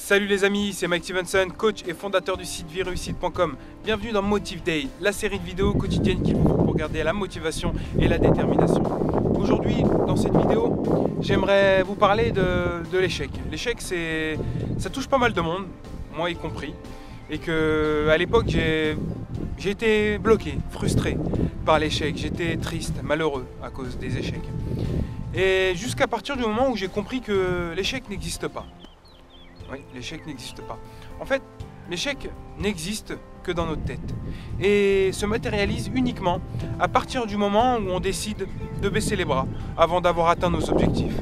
Salut les amis, c'est Mike Stevenson, coach et fondateur du site vireussite.com. Bienvenue dans Motive Day, la série de vidéos quotidiennes qu'il vous faut pour garder la motivation et la détermination. Aujourd'hui, dans cette vidéo, j'aimerais vous parler de l'échec. L'échec, ça touche pas mal de monde, moi y compris, et que à l'époque, j'ai été bloqué, frustré par l'échec. J'étais triste, malheureux à cause des échecs. Et jusqu'à partir du moment où j'ai compris que l'échec n'existe pas. Oui, l'échec n'existe pas. En fait, l'échec n'existe que dans notre tête et se matérialise uniquement à partir du moment où on décide de baisser les bras avant d'avoir atteint nos objectifs.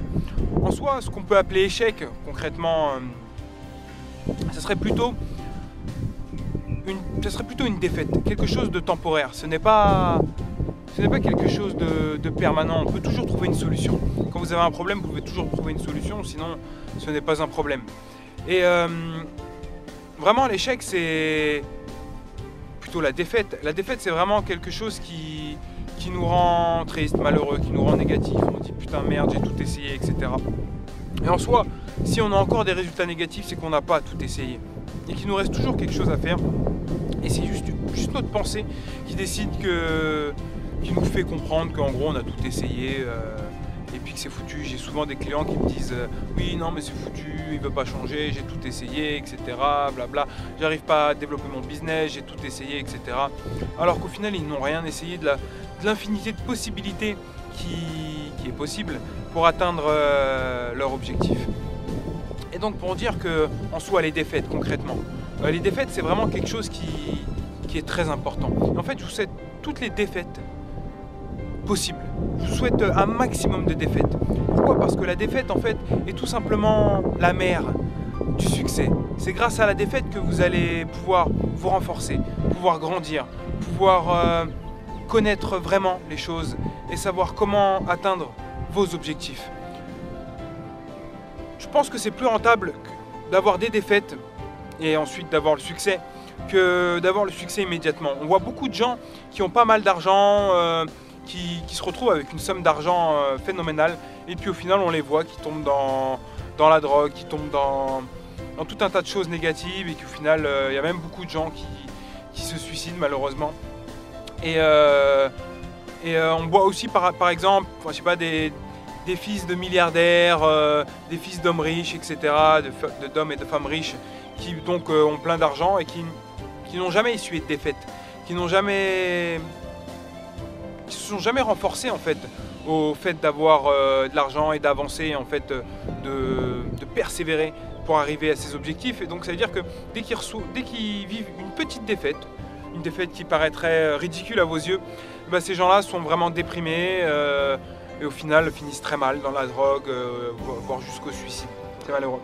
En soi, ce qu'on peut appeler échec, concrètement, ça serait plutôt une défaite, quelque chose de temporaire. Ce n'est pas quelque chose de permanent. On peut toujours trouver une solution. Quand vous avez un problème, vous pouvez toujours trouver une solution, sinon ce n'est pas un problème. Et vraiment l'échec, c'est plutôt la défaite. La défaite, c'est vraiment quelque chose qui nous rend triste, malheureux, qui nous rend négatif. On dit putain merde, j'ai tout essayé, etc. Et en soi, si on a encore des résultats négatifs, c'est qu'on n'a pas tout essayé. Et qu'il nous reste toujours quelque chose à faire. Et c'est juste notre pensée qui décide qui nous fait comprendre qu'en gros on a tout essayé. Et puis que c'est foutu. J'ai souvent des clients qui me disent oui non mais c'est foutu, il veut pas changer, j'ai tout essayé, etc. Blabla, j'arrive pas à développer mon business, j'ai tout essayé, etc. Alors qu'au final ils n'ont rien essayé de l'infinité de possibilités qui est possible pour atteindre leur objectif. Et donc pour dire que en soi les défaites concrètement, les défaites c'est vraiment quelque chose qui est très important. Et en fait je vous souhaite toutes les défaites possible. Je vous souhaite un maximum de défaites. Pourquoi ? Parce que la défaite en fait est tout simplement la mère du succès. C'est grâce à la défaite que vous allez pouvoir vous renforcer, pouvoir grandir, pouvoir connaître vraiment les choses et savoir comment atteindre vos objectifs. Je pense que c'est plus rentable d'avoir des défaites et ensuite d'avoir le succès que d'avoir le succès immédiatement. On voit beaucoup de gens qui ont pas mal d'argent, qui se retrouvent avec une somme d'argent phénoménale et puis au final on les voit qui tombent dans la drogue, qui tombent dans tout un tas de choses négatives et qu'au final il y a même beaucoup de gens qui se suicident malheureusement. Et on voit aussi par exemple, je sais pas, des fils de milliardaires, des fils d'hommes riches, etc., d'hommes et de femmes riches qui donc ont plein d'argent et qui n'ont jamais essuyé de défaite, qui se sont jamais renforcés en fait au fait d'avoir de l'argent et d'avancer, en fait de persévérer pour arriver à ses objectifs. Et donc ça veut dire que dès qu'ils vivent une petite défaite, une défaite qui paraîtrait ridicule à vos yeux, bah, ces gens-là sont vraiment déprimés et au final finissent très mal dans la drogue, voire jusqu'au suicide. C'est malheureux.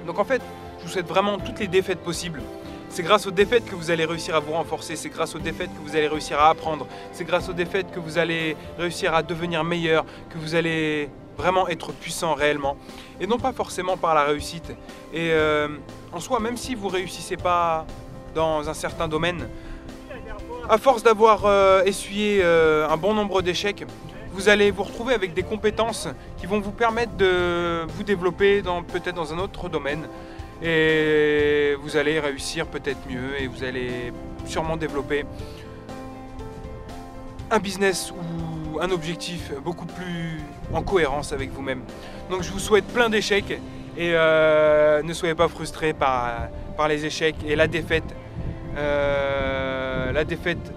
Donc en fait, je vous souhaite vraiment toutes les défaites possibles. C'est grâce aux défaites que vous allez réussir à vous renforcer, c'est grâce aux défaites que vous allez réussir à apprendre, c'est grâce aux défaites que vous allez réussir à devenir meilleur, que vous allez vraiment être puissant réellement, et non pas forcément par la réussite. Et en soi, même si vous ne réussissez pas dans un certain domaine, à force d'avoir essuyé un bon nombre d'échecs, vous allez vous retrouver avec des compétences qui vont vous permettre de vous développer peut-être dans un autre domaine. Et vous allez réussir peut-être mieux et vous allez sûrement développer un business ou un objectif beaucoup plus en cohérence avec vous-même. Donc je vous souhaite plein d'échecs et ne soyez pas frustrés par les échecs et la défaite. La défaite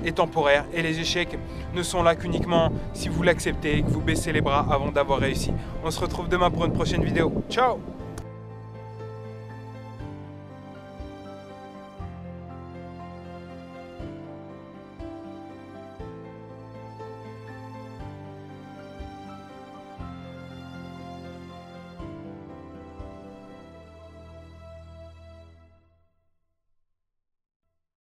est temporaire et les échecs ne sont là qu'uniquement si vous l'acceptez et que vous baissez les bras avant d'avoir réussi. On se retrouve demain pour une prochaine vidéo. Ciao!